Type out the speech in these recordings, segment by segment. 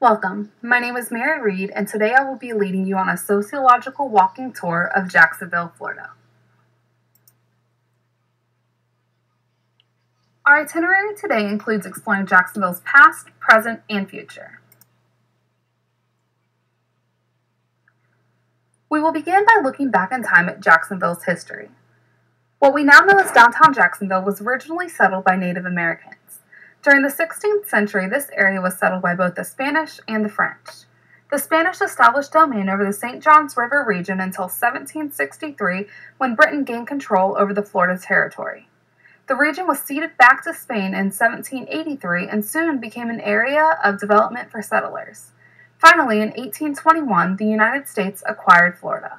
Welcome. My name is Mary Reid, and today I will be leading you on a sociological walking tour of Jacksonville, Florida. Our itinerary today includes exploring Jacksonville's past, present, and future. We will begin by looking back in time at Jacksonville's history. What we now know as downtown Jacksonville was originally settled by Native Americans. During the 16th century, this area was settled by both the Spanish and the French. The Spanish established domain over the St. Johns River region until 1763, when Britain gained control over the Florida territory. The region was ceded back to Spain in 1783 and soon became an area of development for settlers. Finally, in 1821, the United States acquired Florida.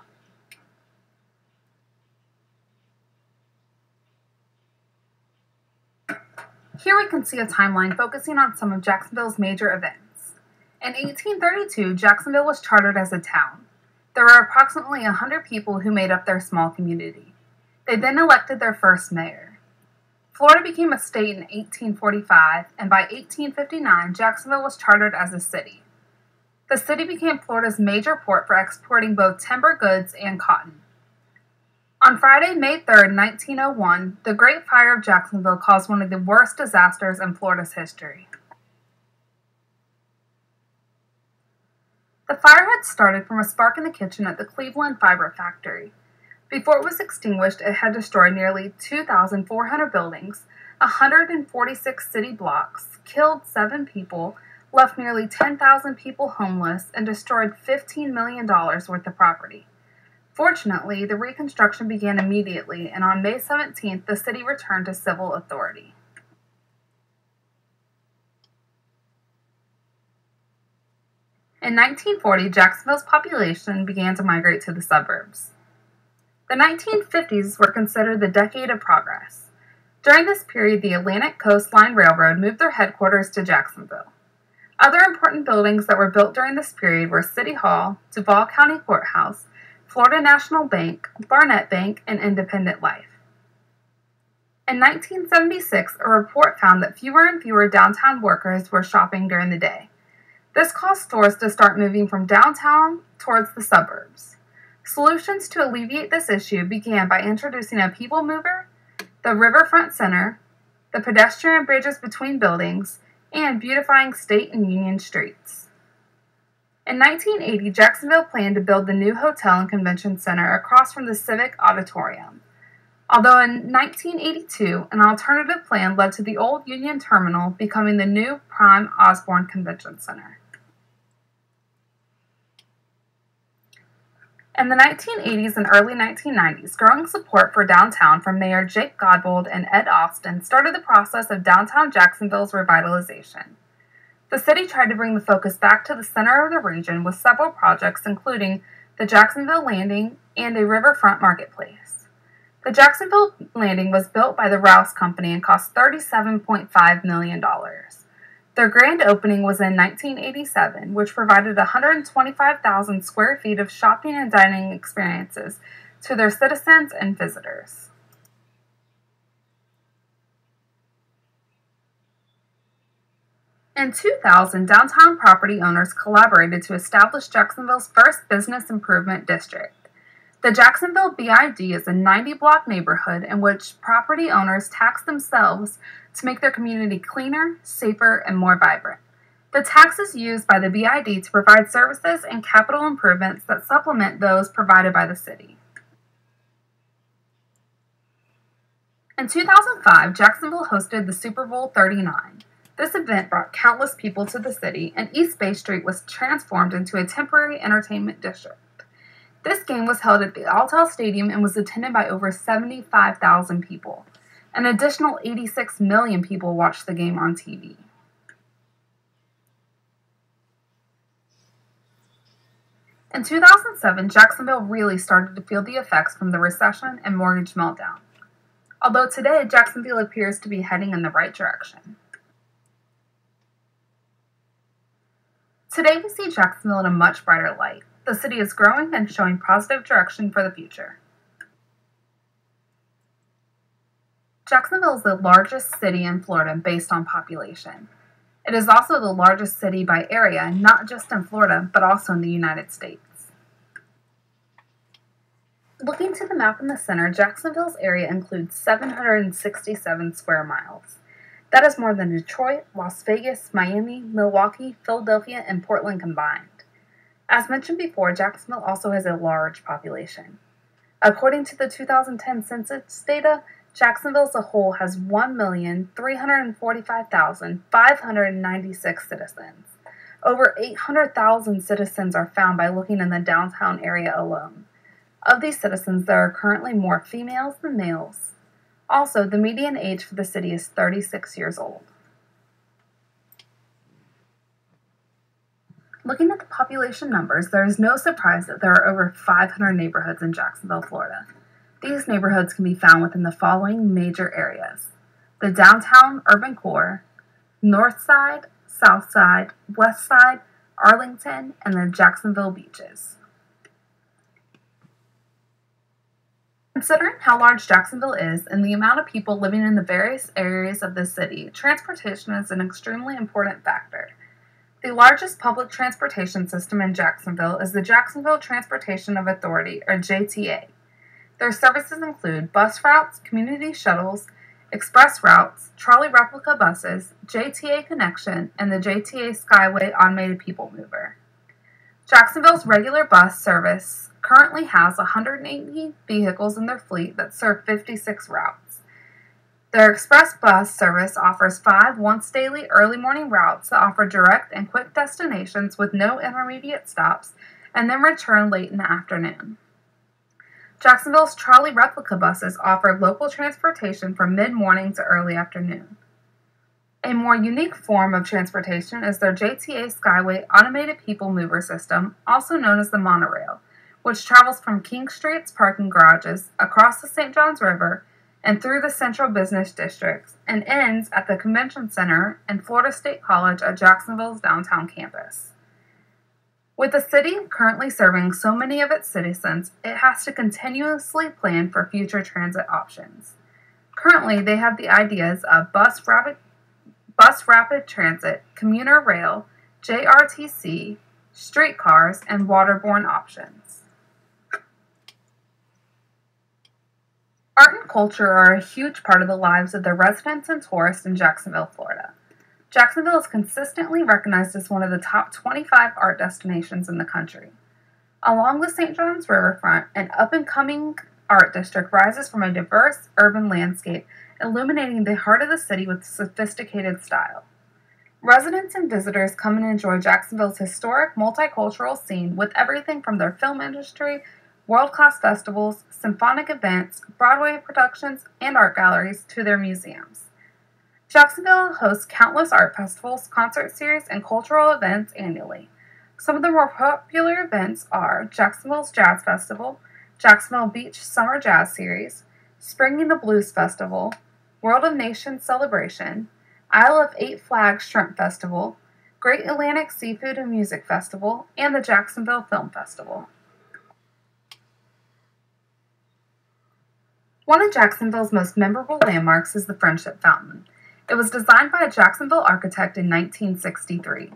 Here we can see a timeline focusing on some of Jacksonville's major events. In 1832, Jacksonville was chartered as a town. There were approximately 100 people who made up their small community. They then elected their first mayor. Florida became a state in 1845, and by 1859, Jacksonville was chartered as a city. The city became Florida's major port for exporting both timber goods and cotton. On Friday, May 3, 1901, the Great Fire of Jacksonville caused one of the worst disasters in Florida's history. The fire had started from a spark in the kitchen at the Cleveland Fiber Factory. Before it was extinguished, it had destroyed nearly 2,400 buildings, 146 city blocks, killed 7 people, left nearly 10,000 people homeless, and destroyed $15 million worth of property. Fortunately, the reconstruction began immediately, and on May 17th, the city returned to civil authority. In 1940, Jacksonville's population began to migrate to the suburbs. The 1950s were considered the decade of progress. During this period, the Atlantic Coast Line Railroad moved their headquarters to Jacksonville. Other important buildings that were built during this period were City Hall, Duval County Courthouse, Florida National Bank, Barnett Bank, and Independent Life. In 1976, a report found that fewer and fewer downtown workers were shopping during the day. This caused stores to start moving from downtown towards the suburbs. Solutions to alleviate this issue began by introducing a people mover, the riverfront center, the pedestrian bridges between buildings, and beautifying State and Union streets. In 1980, Jacksonville planned to build the new hotel and convention center across from the Civic Auditorium. Although in 1982, an alternative plan led to the old Union Terminal becoming the new Prime Osborne Convention Center. In the 1980s and early 1990s, growing support for downtown from Mayor Jake Godbold and Ed Austin started the process of downtown Jacksonville's revitalization. The city tried to bring the focus back to the center of the region with several projects, including the Jacksonville Landing and a riverfront marketplace. The Jacksonville Landing was built by the Rouse Company and cost $37.5 million. Their grand opening was in 1987, which provided 125,000 square feet of shopping and dining experiences to their citizens and visitors. In 2000, downtown property owners collaborated to establish Jacksonville's first business improvement district. The Jacksonville BID is a 90-block neighborhood in which property owners tax themselves to make their community cleaner, safer, and more vibrant. The tax is used by the BID to provide services and capital improvements that supplement those provided by the city. In 2005, Jacksonville hosted the Super Bowl 39. This event brought countless people to the city, and East Bay Street was transformed into a temporary entertainment district. This game was held at the Alltel Stadium and was attended by over 75,000 people. An additional 86 million people watched the game on TV. In 2007, Jacksonville really started to feel the effects from the recession and mortgage meltdown. Although today, Jacksonville appears to be heading in the right direction. Today we see Jacksonville in a much brighter light. The city is growing and showing positive direction for the future. Jacksonville is the largest city in Florida based on population. It is also the largest city by area, not just in Florida, but also in the United States. Looking to the map in the center, Jacksonville's area includes 767 square miles. That is more than Detroit, Las Vegas, Miami, Milwaukee, Philadelphia, and Portland combined. As mentioned before, Jacksonville also has a large population. According to the 2010 census data, Jacksonville as a whole has 1,345,596 citizens. Over 800,000 citizens are found by looking in the downtown area alone. Of these citizens, there are currently more females than males. Also, the median age for the city is 36 years old. Looking at the population numbers, there is no surprise that there are over 500 neighborhoods in Jacksonville, Florida. These neighborhoods can be found within the following major areas: the downtown urban core, North Side, South Side, West Side, Arlington, and the Jacksonville beaches. Considering how large Jacksonville is and the amount of people living in the various areas of the city, transportation is an extremely important factor. The largest public transportation system in Jacksonville is the Jacksonville Transportation Authority, or JTA. Their services include bus routes, community shuttles, express routes, trolley replica buses, JTA Connection, and the JTA Skyway Automated People Mover. Jacksonville's regular bus service currently has 180 vehicles in their fleet that serve 56 routes. Their express bus service offers 5 once-daily early morning routes that offer direct and quick destinations with no intermediate stops, and then return late in the afternoon. Jacksonville's trolley replica buses offer local transportation from mid-morning to early afternoon. A more unique form of transportation is their JTA Skyway Automated People Mover system, also known as the monorail, which travels from King Street's parking garages across the St. Johns River and through the central business districts, and ends at the Convention Center and Florida State College at Jacksonville's downtown campus. With the city currently serving so many of its citizens, it has to continuously plan for future transit options. Currently, they have the ideas of bus rapid transit, commuter rail, JRTC, streetcars, and waterborne options. Art and culture are a huge part of the lives of the residents and tourists in Jacksonville, Florida. Jacksonville is consistently recognized as one of the top 25 art destinations in the country. Along the St. Johns riverfront, an up-and-coming art district rises from a diverse urban landscape, illuminating the heart of the city with sophisticated style. Residents and visitors come and enjoy Jacksonville's historic multicultural scene with everything from their film industry, world-class festivals, symphonic events, Broadway productions, and art galleries to their museums. Jacksonville hosts countless art festivals, concert series, and cultural events annually. Some of the more popular events are Jacksonville's Jazz Festival, Jacksonville Beach Summer Jazz Series, Spring in the Blues Festival, World of Nations Celebration, Isle of Eight Flags Shrimp Festival, Great Atlantic Seafood and Music Festival, and the Jacksonville Film Festival. One of Jacksonville's most memorable landmarks is the Friendship Fountain. It was designed by a Jacksonville architect in 1963.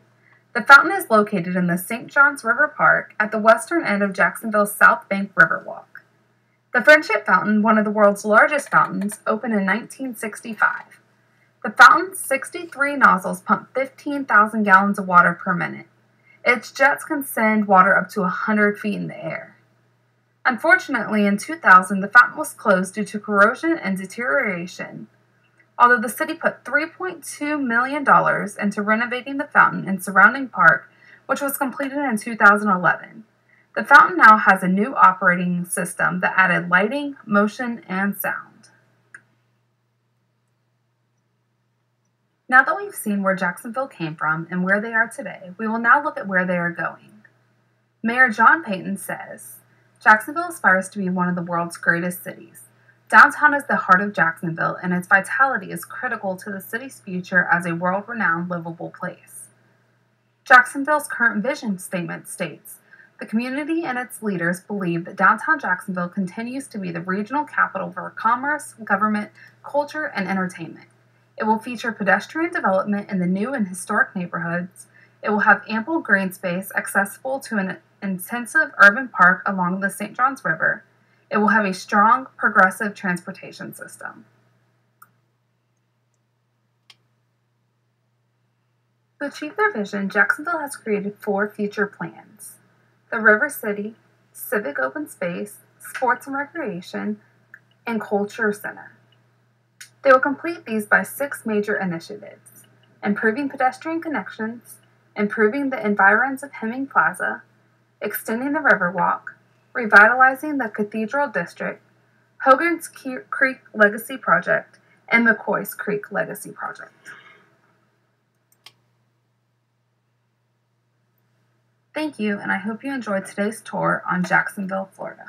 The fountain is located in the St. Johns River Park at the western end of Jacksonville's South Bank Riverwalk. The Friendship Fountain, one of the world's largest fountains, opened in 1965. The fountain's 63 nozzles pump 15,000 gallons of water per minute. Its jets can send water up to 100 feet in the air. Unfortunately, in 2000, the fountain was closed due to corrosion and deterioration. Although the city put $3.2 million into renovating the fountain and surrounding park, which was completed in 2011, the fountain now has a new operating system that added lighting, motion, and sound. Now that we've seen where Jacksonville came from and where they are today, we will now look at where they are going. Mayor John Payton says, Jacksonville aspires to be one of the world's greatest cities. Downtown is the heart of Jacksonville, and its vitality is critical to the city's future as a world-renowned livable place. Jacksonville's current vision statement states, the community and its leaders believe that downtown Jacksonville continues to be the regional capital for commerce, government, culture, and entertainment. It It will feature pedestrian development in the new and historic neighborhoods. It will have ample green space accessible to an intensive urban park along the St. Johns River. It will have a strong, progressive transportation system. To achieve their vision, Jacksonville has created 4 future plans: the River City, Civic Open Space, Sports and Recreation, and Culture Center. They will complete these by 6 major initiatives: improving pedestrian connections, improving the environs of Hemming Plaza, extending the Riverwalk, revitalizing the Cathedral District, Hogan's Creek Legacy Project, and McCoy's Creek Legacy Project. Thank you, and I hope you enjoyed today's tour on Jacksonville, Florida.